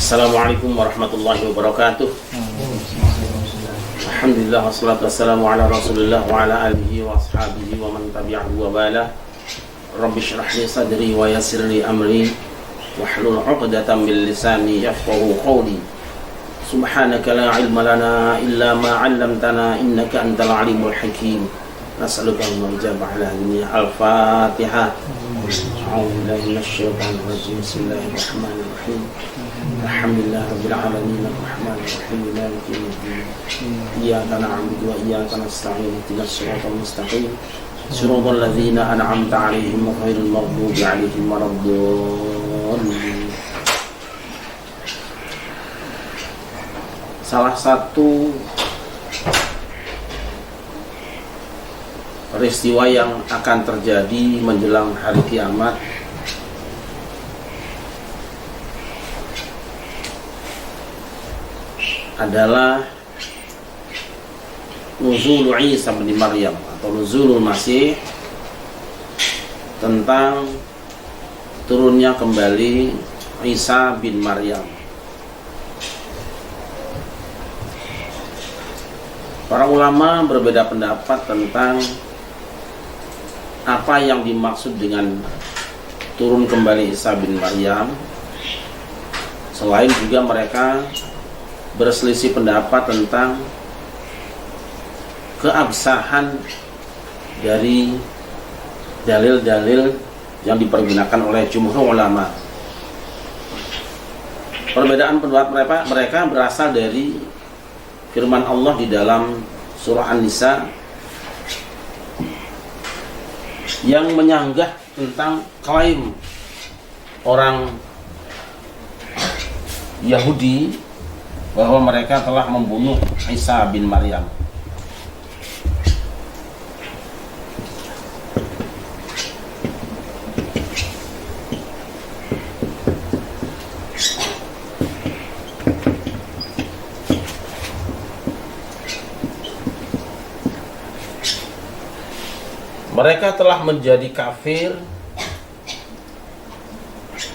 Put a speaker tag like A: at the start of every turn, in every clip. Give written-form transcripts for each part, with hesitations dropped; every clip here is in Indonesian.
A: Assalamualaikum warahmatullahi wabarakatuh. Alhamdulillah wassalatu wassalamu ala Rasulillah wa ala alihi wa ashabihi wa man tabi'ahu wa bala. Rabbi shrah li sadri wa yassir li amri wahlul 'uqdatam min lisani yafqahu qawli. Subhanaka la ilma lana illa ma 'allamtana innaka antal alimul hakim. Nas'aluka al-ijabah ala dunya. Al-Fatihah. A'udzubillahi minasyaitonir rajim. Bismillahirrahmanirrahim. Alhamdulillah rabbil alamin arrahmanir rahim maliki yaumiddin. Iyyaka na'budu wa iyyaka nasta'in ihdinas siratal mustaqim siratal ladzina an'amta 'alaihim ghairil maghdubi 'alaihim waladdallin. Salah satu peristiwa yang akan terjadi menjelang hari kiamat adalah nuzul Isa bin Maryam atau nuzulul Masih, tentang turunnya kembali Isa bin Maryam. Para ulama berbeda pendapat tentang apa yang dimaksud dengan turun kembali Isa bin Maryam. Selain juga mereka berselisih pendapat tentang keabsahan dari dalil-dalil yang dipergunakan oleh jumhur ulama. Perbedaan pendapat mereka berasal dari firman Allah di dalam surah An-Nisa yang menyanggah tentang klaim orang Yahudi bahwa mereka telah membunuh Isa bin Maryam. Mereka telah menjadi kafir,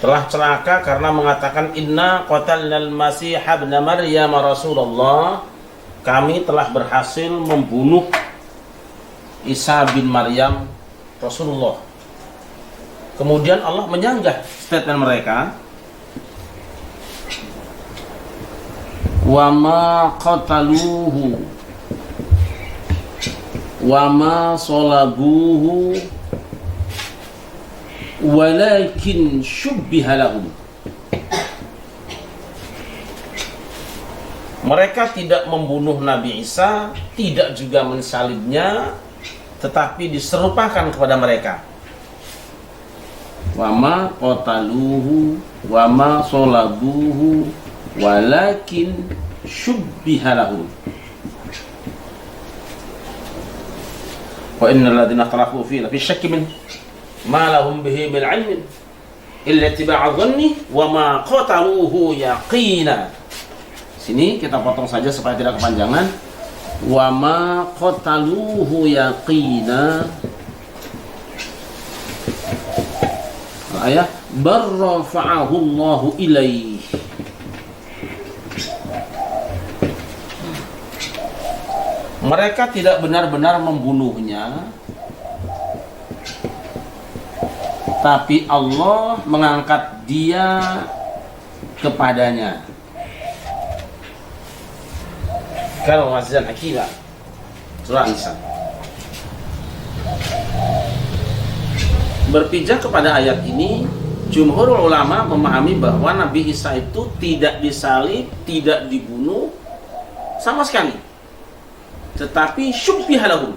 A: telah celaka karena mengatakan inna qatalnal masih ibn Maryam Rasulullah, kami telah berhasil membunuh Isa bin Maryam Rasulullah. Kemudian Allah menyanggah statement mereka, wa ma qataluhu wa ma salabuhu walakin syubbiha lahum. Mereka tidak membunuh Nabi Isa, tidak juga mensalibnya, tetapi diserupakan kepada mereka. Wa ma qataluhu wa ma salabuhu walakin syubbiha lahum. Wa innal ladzina ikhtalafu fihi lafi syakkin min ma lahum bihi min 'ilmin illa ittiba'a dhanni wa ma qataluhu yaqina. Sini kita potong saja supaya tidak kepanjangan. Wa ma qataluhu yaqina. Ayat barrafa'ahu Allahu ilaihi. Mereka tidak benar-benar membunuhnya, tapi Allah mengangkat dia kepadanya. Kalau azizan hakimah, surah An-Nisa. Berpijak kepada ayat ini, jumhur ulama memahami bahwa Nabi Isa itu tidak disalib, tidak dibunuh sama sekali, tetapi syubbiha lahum,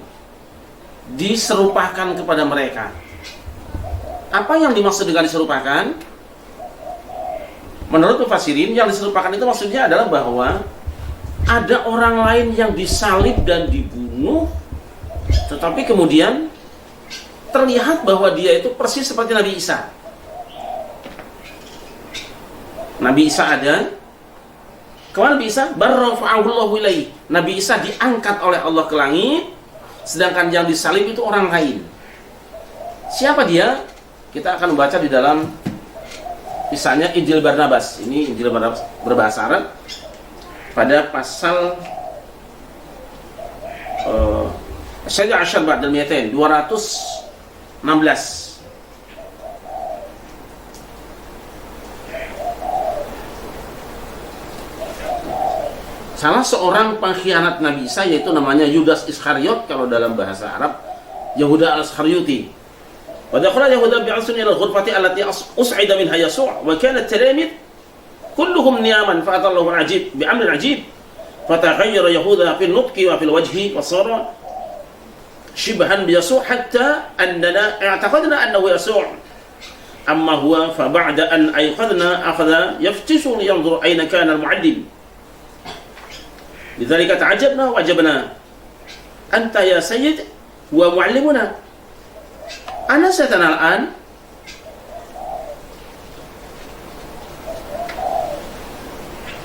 A: diserupakan kepada mereka. Apa yang dimaksud dengan diserupakan? Menurut mufassirin, yang diserupakan itu maksudnya adalah bahwa ada orang lain yang disalib dan dibunuh, tetapi kemudian terlihat bahwa dia itu persis seperti Nabi Isa. Nabi Isa ada, kemana Nabi Isa? Barrafa'ahu Allahu ilaihi. Nabi Isa diangkat oleh Allah ke langit, sedangkan yang disalib itu orang lain. Siapa dia? Kita akan membaca di dalam Misalnya Injil Barnabas, ini Injil Barnabas berbahasa Arab pada pasal Syajah Asyar Ba'dal Mi'atain 216. Salah seorang pengkhianat Nabi Isa, yaitu namanya Yudas Iskariot kalau dalam bahasa Arab, Yahuda al-Iskarioti. Wa dakhala Yahuda bi'asun ila al-ghurfati allati us'ida minha Yasuu' wa kana at-talamid kulluhum niyaman fa atallahu al-ajib bi'amrin ajib fataghayyara Yahuda fi an-nutqi wa fi al-wajhi wa sara shibhan bi Yasuu' hatta annana i'taqadna annahu Yasuu' amma huwa fa ba'da an ayqadna akhadha yaftishu liyanzur ayna kana al-mu'allim. Lidzalika ta'ajjabna wa ajabna anta ya sayyid huwa mu'allimuna ana satana al-an.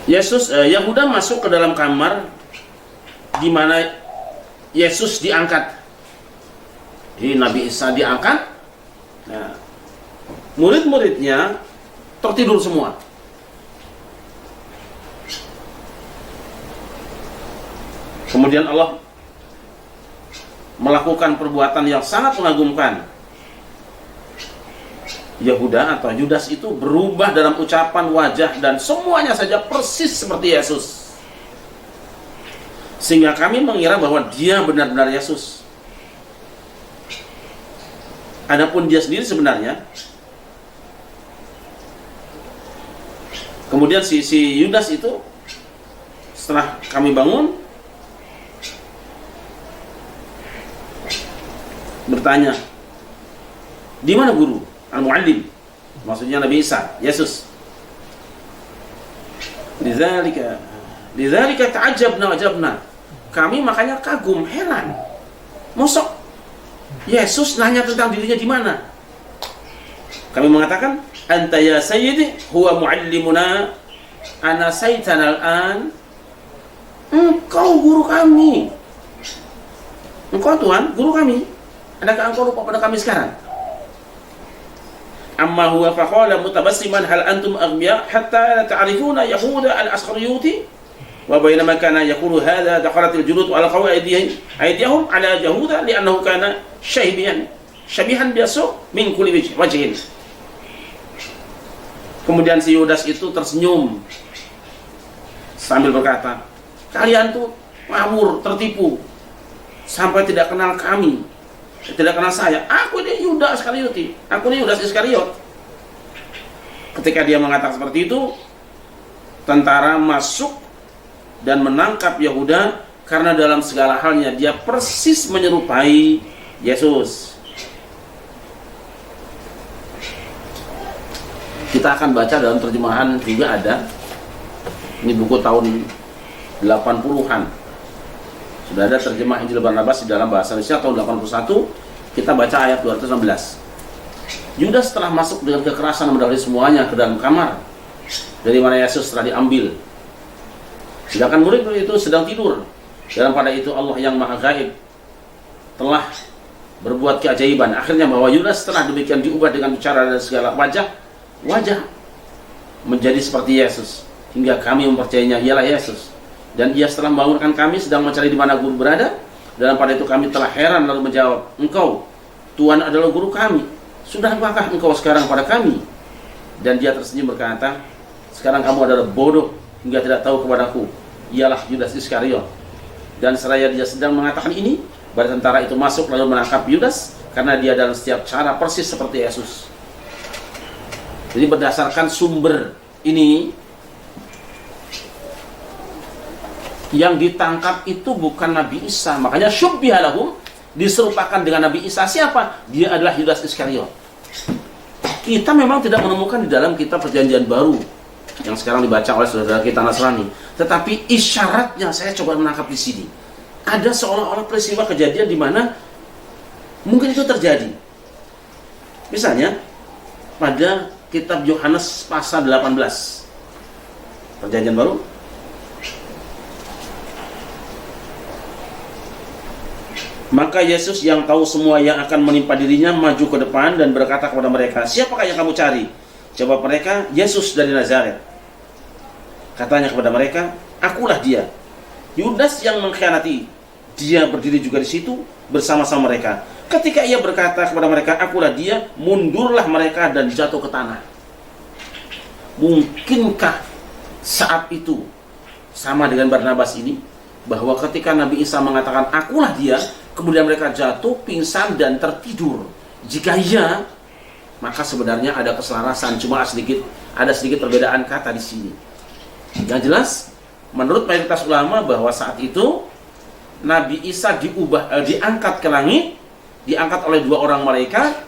A: Yahuda masuk ke dalam kamar di mana Yesus diangkat. Jadi Nabi Isa diangkat. Nah, murid-muridnya tertidur semua. Kemudian Allah melakukan perbuatan yang sangat mengagumkan. Yahuda atau Yudas itu berubah dalam ucapan, wajah, dan semuanya saja persis seperti Yesus, sehingga kami mengira bahwa dia benar-benar Yesus. Adapun dia sendiri sebenarnya, kemudian si Yudas itu setelah kami bangun bertanya, di mana guru? Al-Mu'allim, maksudnya Nabi Isa, Yesus. Lidzalika ta'ajjabna wa ajabna. Kami makanya kagum, heran. Mosok Yesus nanya tentang dirinya di mana? Kami mengatakan, anta ya sayyidi huwa mu'allimuna ana saitana al-an. Engkau guru kami. Engkau Tuhan, guru kami. Adakah engkau lupa pada kami sekarang? Amma huwa faqala mutabassiman hal antum aghbiya hatta la ta'rifuna Yahuda al-Iskarioti wa bainama kana yaqulu hadha dakhalat al-junud ala qawi aydihim ala Yahuda li'annahu kana shabihan biasu min kulli wajhin. Kemudian si Yudas itu tersenyum sambil berkata, kalian tuh ngawur, tertipu sampai tidak kenal kami. Tidak kenal saya. Aku ini Yudas Iskarioti. Aku ini Yudas Iskariot. Ketika dia mengatakan seperti itu, tentara masuk dan menangkap Yahuda karena dalam segala halnya dia persis menyerupai Yesus. Kita akan baca dalam terjemahan juga ada. Ini buku tahun 80-an. Sudah ada terjemah Injil Barnabas di dalam bahasa Indonesia tahun 81. Kita baca ayat 216. Yudas telah masuk dengan kekerasan mendahului semuanya ke dalam kamar dari mana Yesus telah diambil. Sedangkan murid-murid itu sedang tidur. Dan pada itu Allah yang Maha Gaib telah berbuat keajaiban. Akhirnya bahwa Yudas telah demikian diubah dengan bicara dan segala wajah menjadi seperti Yesus, hingga kami mempercayainya ialah Yesus. Dan ia setelah membangunkan kami sedang mencari di mana guru berada. Dan pada itu kami telah heran lalu menjawab, engkau Tuhan adalah guru kami. Sudah apakah engkau sekarang pada kami? Dan dia tersenyum berkata, sekarang kamu adalah bodoh hingga tidak tahu kepadaku. Ialah Yudas Iskariot. Dan seraya dia sedang mengatakan ini, bala tentara itu masuk lalu menangkap Yudas karena dia dalam setiap cara persis seperti Yesus. Jadi berdasarkan sumber ini, yang ditangkap itu bukan Nabi Isa. Makanya syubbiha lahum, diserupakan dengan Nabi Isa. Siapa? Dia adalah Yudas Iskariot. Kita memang tidak menemukan di dalam kitab Perjanjian Baru yang sekarang dibaca oleh saudara kita Nasrani. Tetapi isyaratnya saya coba menangkap di sini. Ada seolah-olah peristiwa kejadian di mana mungkin itu terjadi. Misalnya pada kitab Yohanes pasal 18 Perjanjian Baru. Maka Yesus yang tahu semua yang akan menimpa dirinya maju ke depan dan berkata kepada mereka, siapakah yang kamu cari? Jawab mereka, Yesus dari Nazaret. Katanya kepada mereka, akulah dia. Yudas yang mengkhianati, dia berdiri juga di situ bersama-sama mereka. Ketika ia berkata kepada mereka, akulah dia, mundurlah mereka dan jatuh ke tanah. Mungkinkah saat itu sama dengan Barnabas ini, bahwa ketika Nabi Isa mengatakan akulah dia, kemudian mereka jatuh, pingsan dan tertidur? Jika iya, maka sebenarnya ada keselarasan, cuma ada sedikit perbedaan kata di sini. Yang jelas, menurut mayoritas ulama bahwa saat itu Nabi Isa diangkat ke langit, diangkat oleh dua orang malaikat,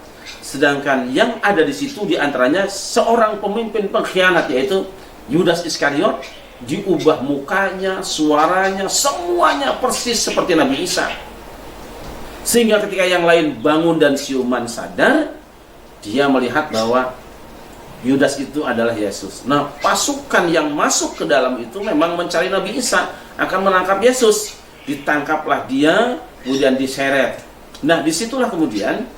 A: sedangkan yang ada di situ diantaranya seorang pemimpin pengkhianat, yaitu Yudas Iskariot. Diubah mukanya, suaranya, semuanya persis seperti Nabi Isa. Sehingga ketika yang lain bangun dan siuman sadar, dia melihat bahwa Yudas itu adalah Yesus. Nah, pasukan yang masuk ke dalam itu memang mencari Nabi Isa, akan menangkap Yesus. Ditangkaplah dia, kemudian diseret. Nah, disitulah kemudian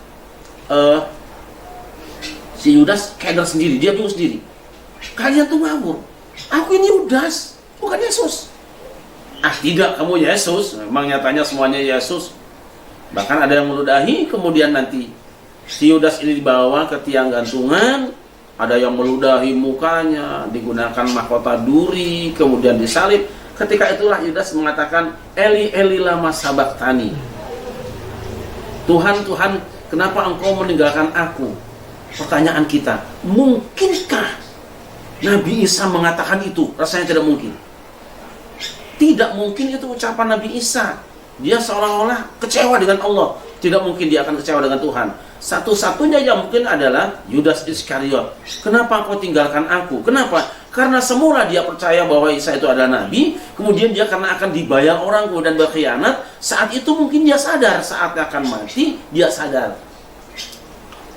A: si Yudas keder sendiri, dia bingung sendiri. Kalian tuh ngawur. Aku ini Yudas, bukan Yesus. Ah, tidak, kamu Yesus. Memang nyatanya semuanya Yesus. Bahkan ada yang meludahi, kemudian nanti si Yudas ini dibawa ke tiang gantungan. Ada yang meludahi mukanya, digunakan mahkota duri, kemudian disalib. Ketika itulah Yudas mengatakan, Eli, Eli lama sabachthani. Tuhan, Tuhan, kenapa engkau meninggalkan aku? Pertanyaan kita, mungkinkah Nabi Isa mengatakan itu? Rasanya tidak mungkin. Tidak mungkin itu ucapan Nabi Isa. Dia seolah-olah kecewa dengan Allah. Tidak mungkin dia akan kecewa dengan Tuhan. Satu-satunya yang mungkin adalah Yudas Iskariot. Kenapa kau tinggalkan aku? Kenapa? Karena semula dia percaya bahwa Isa itu adalah Nabi. Kemudian dia karena akan dibayar orang kemudian berkhianat. Saat itu mungkin dia sadar. Saat akan mati, dia sadar.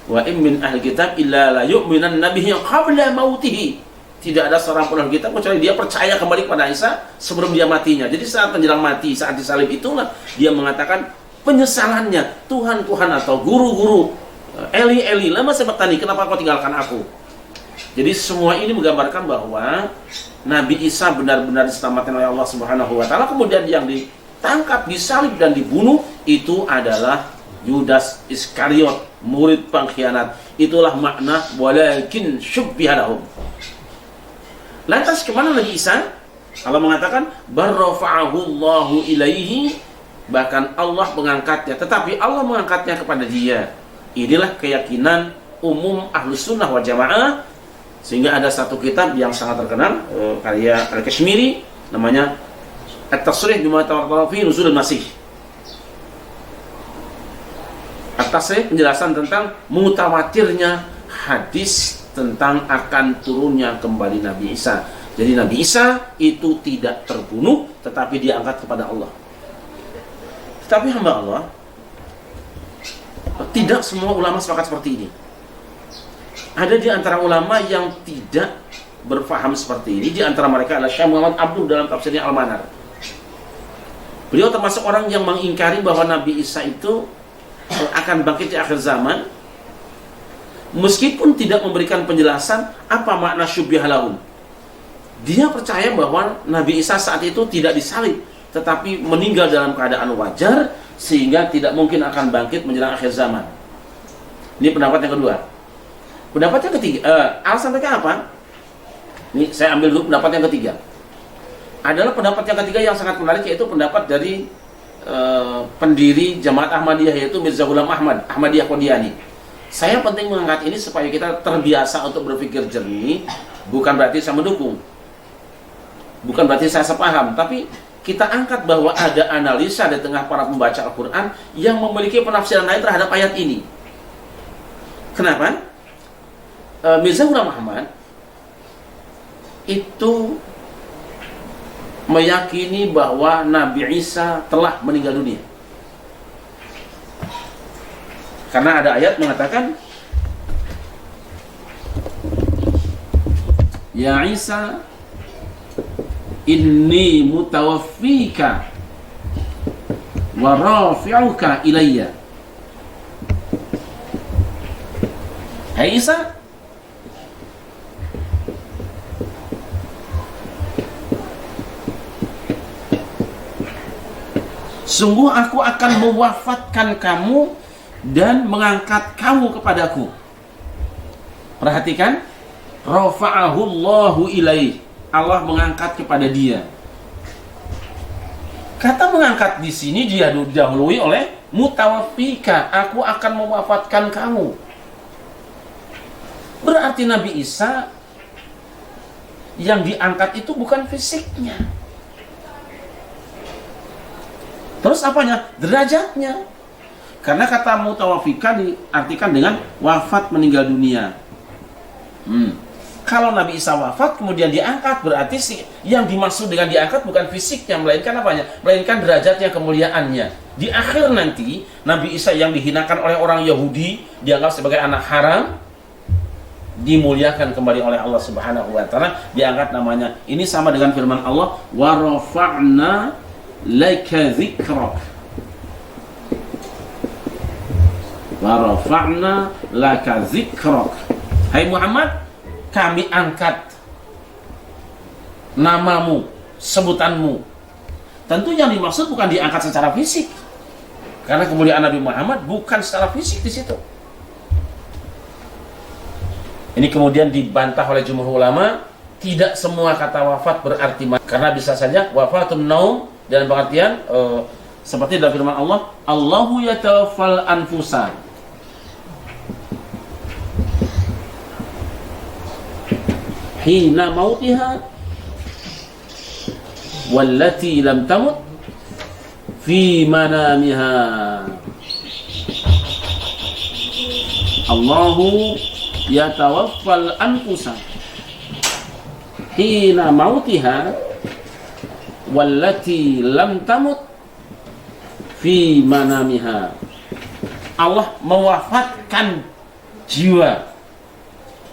A: Wa in min ahli kitab illa la yu'minan nabihi qabla mautihi. Tidak ada seorang pun kita kecuali dia percaya kembali kepada Isa sebelum dia matinya. Jadi saat menjelang mati, saat disalib itulah dia mengatakan penyesalannya, Tuhan, Tuhan, atau guru-guru, Eli, Eli lama sabachthani, kenapa kau tinggalkan aku? Jadi semua ini menggambarkan bahwa Nabi Isa benar-benar diselamatkan oleh Allah Subhanahu wa taala. Kemudian yang ditangkap, disalib dan dibunuh itu adalah Yudas Iskariot, murid pengkhianat. Itulah makna walakin syubbiha lahum. Lantas kemana Nabi Isa? Allah mengatakan barrafa'ahu Allahu ilaihi, bahkan Allah mengangkatnya. Tetapi Allah mengangkatnya kepada dia. Inilah keyakinan umum Ahlus Sunnah wal Jamaah. Sehingga ada satu kitab yang sangat terkenal, karya Al-Kashmiri, namanya At-Tasrih bima tawaqqafa fi Nuzul al-Masih. At-Tasrih, penjelasan tentang mutawatirnya hadis tentang akan turunnya kembali Nabi Isa. Jadi Nabi Isa itu tidak terbunuh, tetapi diangkat kepada Allah. Tetapi hamba Allah, tidak semua ulama sepakat seperti ini. Ada di antara ulama yang tidak berfaham seperti ini. Di antara mereka adalah Syekh Muhammad Abduh dalam tafsirnya Al-Manar. Beliau termasuk orang yang mengingkari bahwa Nabi Isa itu akan bangkit di akhir zaman, meskipun tidak memberikan penjelasan apa makna syubbiha lahum. Dia percaya bahwa Nabi Isa saat itu tidak disalib, tetapi meninggal dalam keadaan wajar, sehingga tidak mungkin akan bangkit menjelang akhir zaman. Ini pendapat yang kedua. Pendapat yang ketiga, alasan mereka apa? Ini saya ambil dulu pendapat yang ketiga. Adalah pendapat yang ketiga yang sangat menarik, yaitu pendapat dari pendiri Jamaat Ahmadiyah, yaitu Mirza Ghulam Ahmad, Ahmadiyah Qadiani. Saya penting mengangkat ini supaya kita terbiasa untuk berpikir jernih. Bukan berarti saya mendukung, bukan berarti saya sepaham, tapi kita angkat bahwa ada analisa di tengah para pembaca Al-Quran yang memiliki penafsiran lain terhadap ayat ini. Kenapa? Mirza Ghulam Ahmad itu meyakini bahwa Nabi Isa telah meninggal dunia. Karena ada ayat mengatakan, Ya Isa, inni mutawaffika wa rafi'uka ilayya. Hai Isa, Sungguh aku akan mewafatkan kamu dan mengangkat kamu kepadaku. Perhatikan, rafa'ahu Allahu ilaih. Allah mengangkat kepada dia. Kata mengangkat di sini dia didahului oleh mutawaffika, aku akan mewafatkan kamu. Berarti Nabi Isa yang diangkat itu bukan fisiknya. Terus apanya? Derajatnya. Karena kata mutawaffika diartikan dengan wafat, meninggal dunia. Kalau Nabi Isa wafat kemudian diangkat, berarti yang dimaksud dengan diangkat bukan fisiknya, melainkan apanya? Melainkan derajatnya, kemuliaannya. Di akhir nanti Nabi Isa yang dihinakan oleh orang Yahudi, dianggap sebagai anak haram, dimuliakan kembali oleh Allah Subhanahu wa taala, diangkat namanya. Ini sama dengan firman Allah, wa rafa'na laka dzikrak. Wa rafa'na laka dzikrak. Hai Muhammad, kami angkat namamu, sebutanmu. Tentu yang dimaksud bukan diangkat secara fisik, karena kemuliaan Nabi Muhammad bukan secara fisik di situ. Ini kemudian dibantah oleh jumhur ulama, tidak semua kata wafat berarti mati, karena bisa saja wafatun naum dalam pengertian seperti dalam firman Allah, Allahu yatawaffal anfusa hina mautiha wallati lam tamut fi manamiha. Allahu yatawaffal anfusa hina mautiha wallati lam tamut fi manamiha. Allah mewafatkan jiwa,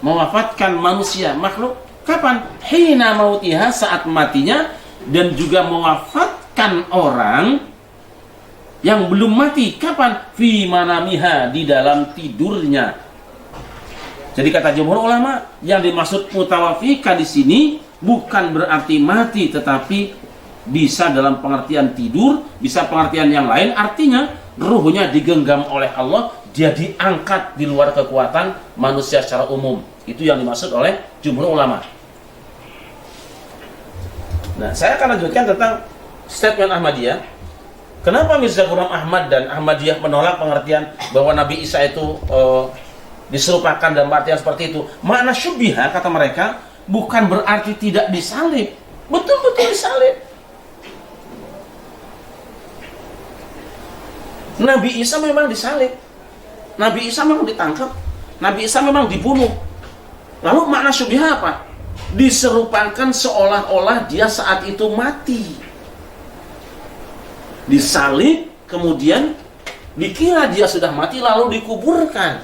A: mewafatkan manusia, makhluk. Kapan? Hina mautiha, saat matinya, dan juga mewafatkan orang yang belum mati. Kapan? Fi manamiha, di dalam tidurnya. Jadi kata jumhur ulama, yang dimaksud mutawaffika di sini bukan berarti mati, tetapi bisa dalam pengertian tidur, bisa pengertian yang lain. Artinya ruhnya digenggam oleh Allah, dia diangkat di luar kekuatan manusia secara umum. Itu yang dimaksud oleh jumhur ulama. Nah, saya akan lanjutkan tentang statement Ahmadiyah. Kenapa Mirza Ghulam Ahmad dan Ahmadiyah menolak pengertian bahwa Nabi Isa itu diserupakan dalam artian seperti itu? Makna syubhah, kata mereka, bukan berarti tidak disalib. Betul-betul disalib. Nabi Isa memang disalib. Nabi Isa memang ditangkap. Nabi Isa memang dibunuh. Lalu makna syubhah apa? Diserupakan seolah-olah dia saat itu mati. Disalib, kemudian dikira dia sudah mati lalu dikuburkan.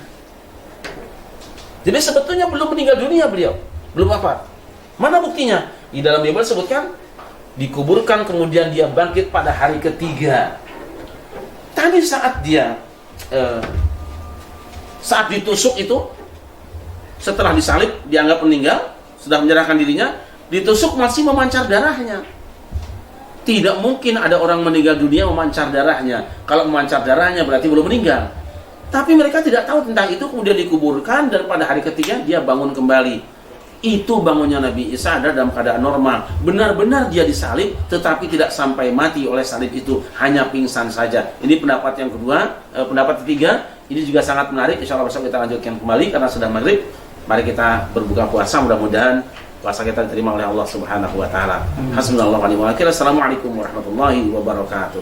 A: Jadi sebetulnya belum meninggal dunia beliau, belum apa. Mana buktinya? Di dalam Bible sebutkan dikuburkan, kemudian dia bangkit pada hari ketiga. Tadi saat dia saat ditusuk itu, setelah disalib dianggap meninggal, sudah menyerahkan dirinya, ditusuk masih memancar darahnya. Tidak mungkin ada orang meninggal dunia memancar darahnya. Kalau memancar darahnya berarti belum meninggal. Tapi mereka tidak tahu tentang itu, kemudian dikuburkan, dan pada hari ketiga dia bangun kembali. Itu bangunnya Nabi Isa adalah dalam keadaan normal. Benar-benar dia disalib, tetapi tidak sampai mati oleh salib itu, hanya pingsan saja. Ini pendapat yang kedua. Pendapat ketiga, ini juga sangat menarik. Insya Allah besok kita lanjutkan kembali karena sudah maghrib. Mari kita berbuka puasa, mudah-mudahan puasa kita diterima oleh Allah Subhanahu wa taala. Hasbunallahu wa ni'mal wakil. Assalamualaikum warahmatullahi wabarakatuh.